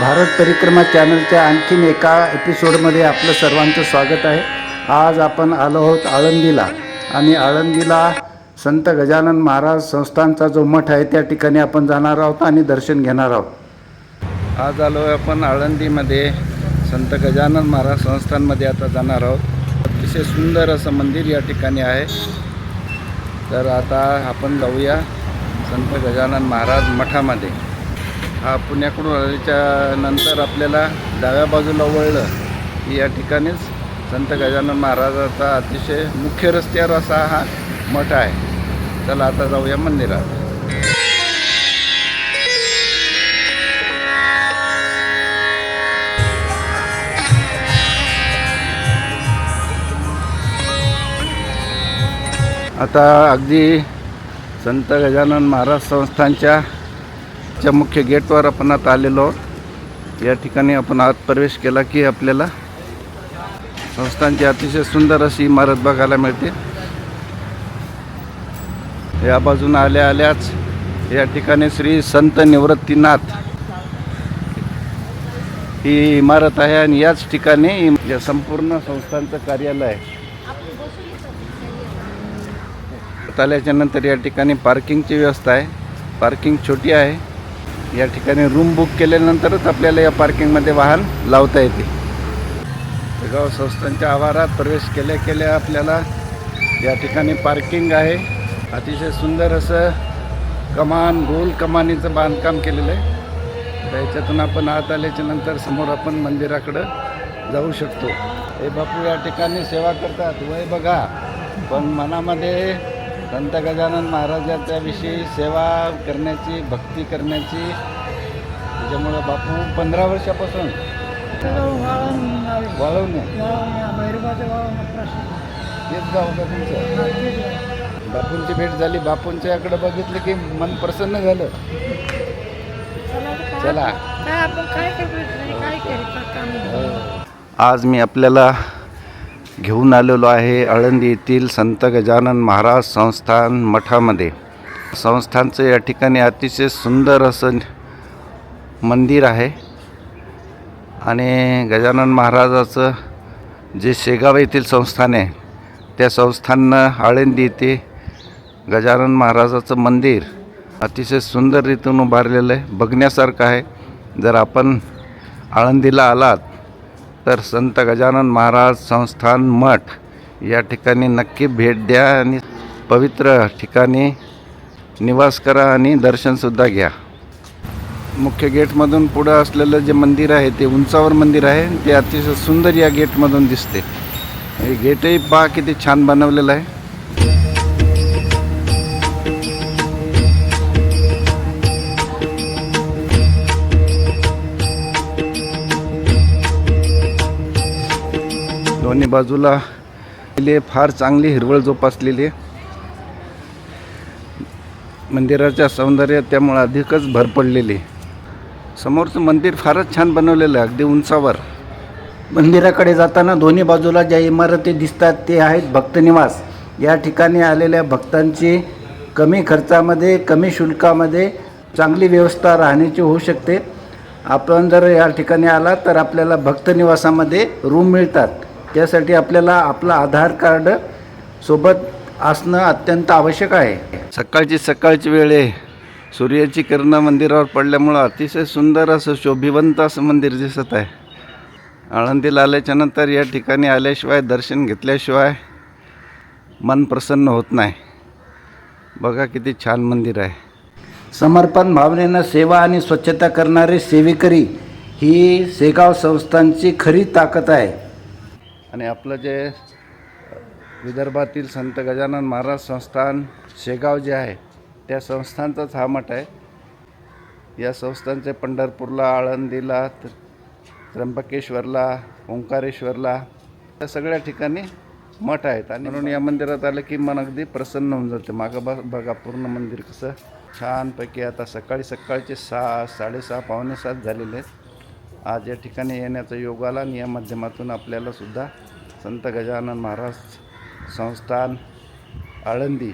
भारत परिक्रमा चॅनलच्या आणखीन एका एपिसोडमध्ये आपलं सर्वांचं स्वागत आहे. आज आपण आलो आहोत आळंदीला आणि आळंदीला संत गजानन महाराज संस्थानचा जो मठ आहे त्या ठिकाणी आपण जाणार आहोत आणि दर्शन घेणार आहोत. आज आलो आहे आपण आळंदीमध्ये संत गजानन महाराज संस्थानमध्ये आता जाणार आहोत. अतिशय सुंदर असं मंदिर या ठिकाणी आहे. तर आता आपण जाऊया संत गजानन महाराज मठामध्ये. हा पुण्याकडून आल्याच्या नंतर आपल्याला डाव्या बाजूला वळलं की या ठिकाणीच संत गजानन महाराजाचा अतिशय मुख्य रस्त्यावर असा हा मठ आहे. चला आता जाऊया मंदिरात. आता अगदी संत गजानन महाराज संस्थानच्या मुख्य गेटवर आपण आता आलेलो आहोत. या ठिकाणी आपण आत प्रवेश केला की आपल्याला संस्थानची अतिशय सुंदर अशी इमारत बघायला मिळते. या बाजूने आल्या आल्याच या ठिकाणी श्री संत निवृत्तीनाथ ही इमारत आहे आणि याच ठिकाणी या संपूर्ण संस्थानचं कार्यालय आहे. आल्याच्या नंतर या ठिकाणी पार्किंगची व्यवस्था आहे. पार्किंग छोटी आहे. या ठिकाणी रूम बुक केल्यानंतरच आपल्याला या पार्किंगमध्ये वाहन लावता येते. शेगाव संस्थानच्या आवारात प्रवेश केल्या आपल्याला या ठिकाणी पार्किंग आहे. अतिशय सुंदर असं कमान गोल कमानीचं बांधकाम केलेलं आहे. त्याच्यातून आपण आत आल्याच्या नंतर समोर आपण मंदिराकडं जाऊ शकतो. हे बापू या ठिकाणी सेवा करतात. वय बघा पण मनामध्ये संत गजानन महाराजांच्या विषयी सेवा करण्याची भक्ती करण्याची. त्याच्यामुळं बापू 15 वर्षापासून वाळवणे तेच गाव का तुमचं. बापूंची भेट झाली. बापूंच्याकडे बघितलं की मन प्रसन्न झालं. चला आज मी आपल्याला घेऊन आलेलो आहे आळंदी येथील संत गजानन महाराज संस्थान मठामध्ये. संस्थानचं या ठिकाणी अतिशय सुंदर असं मंदिर आहे आणि गजानन महाराजाचं जे शेगाव येथील संस्थान आहे त्या संस्थानानं आळंदी येथे गजानन महाराजाचं मंदिर अतिशय सुंदर रीतीने उभारलेलं आहे. बघण्यासारखं आहे. जर आपण आळंदीला आलात तर संत गजानन महाराज संस्थान मठ या ठिकाणी नक्की भेट द्या आणि पवित्र ठिकाणी निवास करा आणि दर्शनसुद्धा घ्या. मुख्य गेटमधून पुढं असलेलं जे मंदिर आहे ते उंचावर मंदिर आहे. ते अतिशय सुंदर या गेटमधून दिसते. हे गेटही पहा किती छान बनवलेलं आहे. दोन्ही बाजूला फार चांगली हिरवळ जोपासलेली आहे. मंदिराच्या सौंदर्यात त्यामुळे अधिकच भर पडलेली. समोरचं मंदिर फारच छान बनवलेलं आहे. अगदी उंचावर. मंदिराकडे जाताना दोन्ही बाजूला ज्या इमारती दिसतात ते आहेत भक्तनिवास. या ठिकाणी आलेल्या भक्तांची कमी खर्चामध्ये कमी शुल्कामध्ये चांगली व्यवस्था राहण्याची होऊ शकते. आपण जर या ठिकाणी आला तर आपल्याला भक्तनिवासामध्ये रूम मिळतात. त्यासाठी आपल्याला आपलं आधार कार्ड सोबत असणं अत्यंत आवश्यक आहे. सकाळची वेळ आहे. सूर्याची किरणं मंदिरावर पडल्यामुळं अतिशय सुंदर असं शोभिवंत असं मंदिर दिसत आहे. आळंदीला आल्याच्या नंतर या ठिकाणी आल्याशिवाय दर्शन घेतल्याशिवाय मन प्रसन्न होत नाही. बघा किती छान मंदिर आहे. समर्पण भावनेनं सेवा आणि स्वच्छता करणारे सेवेकरी ही शेगाव संस्थानची खरी ताकद आहे. आणि आपलं जे विदर्भातील संत गजानन महाराज संस्थान शेगाव जे आहे त्या संस्थानचाच हा मठ आहे. या संस्थानचे पंढरपूरला, आळंदीला, त्र्यंबकेश्वरला, ओंकारेश्वरला या सगळ्या ठिकाणी मठ आहेत. आणि म्हणून या मंदिरात आलं की मन अगदी प्रसन्न होऊन जाते. मागं बघा पूर्ण मंदिर कसं छानपैकी. आता सकाळचे 6, 6:30, पावणे 7 झालेले आहेत. आज या ठिकाणी येण्याचा योग आला आणि या माध्यमातून आपल्याला सुद्धा संत गजानन महाराज संस्थान आळंदी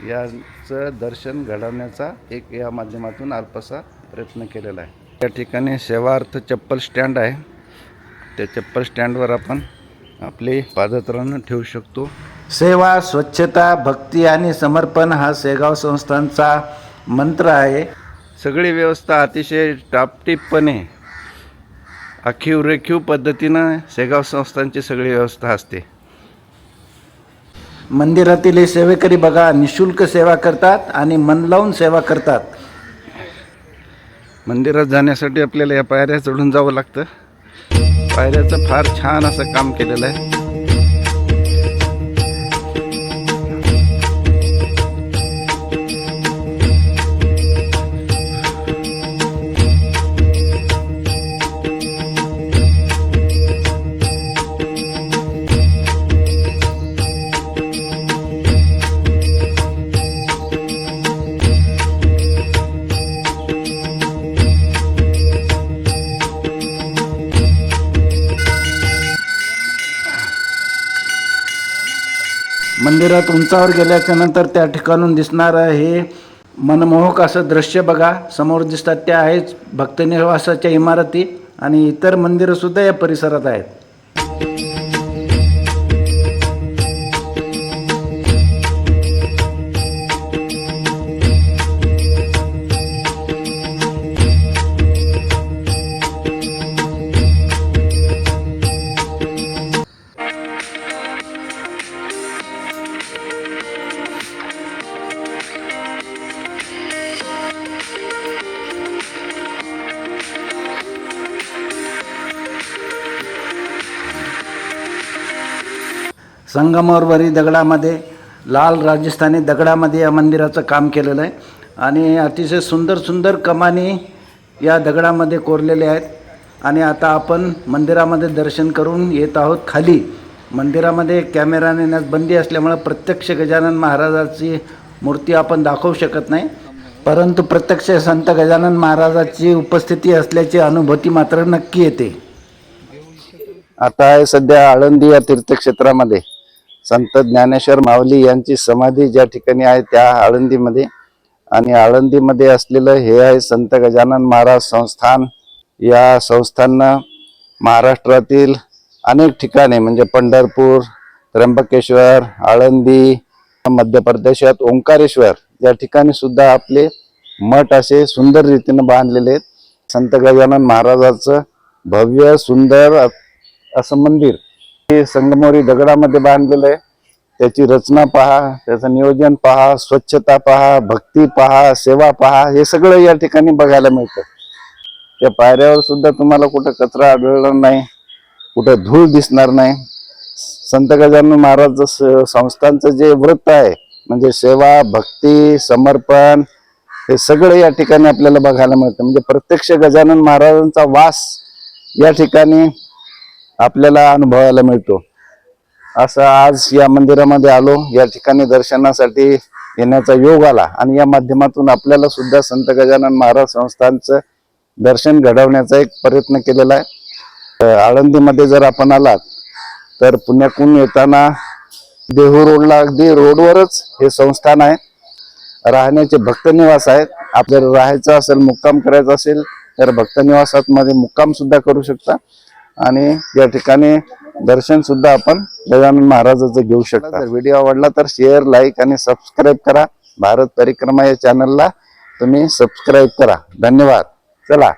याचं दर्शन घडवण्याचा एक या माध्यमातून अल्पसा प्रयत्न केलेला आहे. या ठिकाणी सेवार्थ चप्पल स्टँड आहे. त्या चप्पल स्टँडवर आपण आपले पादत्राणं ठेवू शकतो. सेवा, स्वच्छता, भक्ती आणि समर्पण हा शेगाव संस्थानचा मंत्र आहे. सगळी व्यवस्था अतिशय टापटीपपणे आखीव रेखीव पद्धतीनं शेगाव संस्थानची सगळी व्यवस्था असते. मंदिरातील हे सेवेकरी बघा, निशुल्क सेवा करतात आणि मन लावून सेवा करतात. मंदिरात जाण्यासाठी आपल्याला या पायऱ्या चढून जावं लागतं. पायऱ्याचं फार छान असं काम केलेलं आहे. मंदिरात उंचावर गेल्याच्या नंतर त्या ठिकाणून दिसणारं हे मनमोहक असं दृश्य बघा. समोर दिसतात त्या आहेच भक्तनिवासाच्या इमारती आणि इतर मंदिरंसुद्धा या परिसरात आहेत. संगमरवरी दगडामध्ये, लाल राजस्थानी दगडामध्ये या मंदिराचं काम केलेलं आहे आणि अतिशय सुंदर सुंदर कमानी या दगडामध्ये कोरलेल्या आहेत. आणि आता आपण मंदिरामध्ये दर्शन करून येत आहोत खाली. मंदिरामध्ये कॅमेरा नेण्यास बंदी असल्यामुळं प्रत्यक्ष गजानन महाराजाची मूर्ती आपण दाखवू शकत नाही, परंतु प्रत्यक्ष संत गजानन महाराजाची उपस्थिती असल्याची अनुभूती मात्र नक्की येते. आता आहे सध्या आळंदी या तीर्थक्षेत्रामध्ये संत ज्ञानेश्वर माऊली यांची समाधी ज्या ठिकाणी आहे त्या आळंदीमध्ये. आणि आळंदीमध्ये असलेलं हे आहे संत गजानन महाराज संस्थान. या संस्थांना महाराष्ट्रातील अनेक ठिकाणी म्हणजे पंढरपूर, त्र्यंबकेश्वर, आळंदी, मध्य प्रदेशात ओंकारेश्वर या ठिकाणी सुद्धा आपले मठ असे सुंदर रीतीने बांधलेले आहेत. संत गजानन महाराजाचं भव्य सुंदर असं मंदिर हे संगमरवरी दगडामध्ये बांधलेलं आहे. त्याची रचना पहा, त्याचं नियोजन पहा, स्वच्छता पहा, भक्ती पहा, सेवा पहा, हे सगळं या ठिकाणी बघायला मिळतं. त्या पायऱ्यावर सुद्धा तुम्हाला कुठं कचरा आढळणार नाही, कुठं धूळ दिसणार नाही. संत गजानन महाराज संस्थांचं जे व्रत आहे म्हणजे सेवा, भक्ती, समर्पण हे सगळं या ठिकाणी आपल्याला बघायला मिळतं. म्हणजे प्रत्यक्ष गजानन महाराजांचा वास या ठिकाणी आपल्याला अनुभवायला मिळतो. असं आज या मंदिरामध्ये आलो, या ठिकाणी दर्शनासाठी येण्याचा योग आला आणि या माध्यमातून आपल्याला सुद्धा संत गजानन महाराज संस्थांचं दर्शन घडवण्याचा एक प्रयत्न केलेला आहे. आळंदीमध्ये जर आपण आलात तर पुण्यातून येताना देहू रोडला अगदी रोडवरच हे संस्थान आहे. राहण्याचे भक्तनिवास आहेत. आपल्याला राहायचं असेल, मुक्काम करायचा असेल तर भक्तनिवासात मध्ये मुक्काम सुद्धा करू शकता आणि या ठिकाणी दर्शन सुद्धा आपण गजानन महाराजाचं घेऊ शकता. जर व्हिडिओ आवडला तर शेअर, लाईक आणि सबस्क्राईब करा. भारत परिक्रमा या चॅनलला तुम्ही सबस्क्राईब करा. धन्यवाद. चला.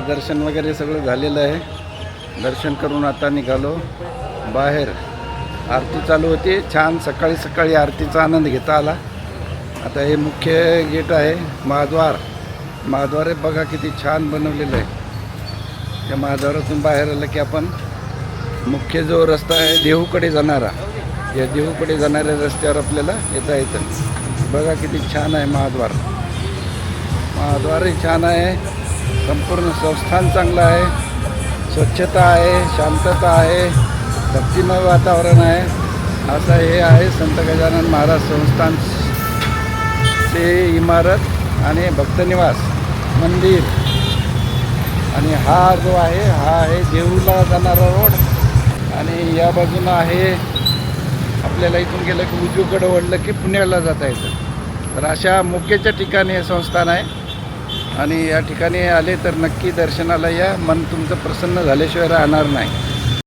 दर्शन वगैरे सगळं झालेलं आहे. दर्शन करून आता निघालो बाहेर. आरती चालू होती. छान सकाळी सकाळी आरतीचा आनंद घेता आला. आता हे मुख्य गेट आहे, महाद्वार आहे बघा, किती छान बनवलेलं आहे. त्या महाद्वारातून बाहेर आलं की आपण मुख्य जो रस्ता आहे देहूकडे जाणारा, या देहूकडे जाणाऱ्या रस्त्यावर आपल्याला येता येतं. बघा किती छान आहे महाद्वारही छान आहे. संपूर्ण संस्थान चांगलं आहे. स्वच्छता आहे, शांतता आहे, भक्तिमय वातावरण आहे असं हे आहे संत गजानन महाराज संस्थान चे इमारत आणि भक्तनिवास मंदिर. आणि हा जो आहे हा आहे देऊळला जाणारा रोड. आणि या बाजूला आहे आपल्याला इथून गेलं की उजवीकडे वळलं की पुण्याला जाता येतं. तर अशा मोक्याच्या ठिकाणी हे संस्थान आहे. आणि या ठिकाणी आले तर नक्की दर्शनाला या. मन तुमचं प्रसन्न झाल्याशिवाय राहणार नाही.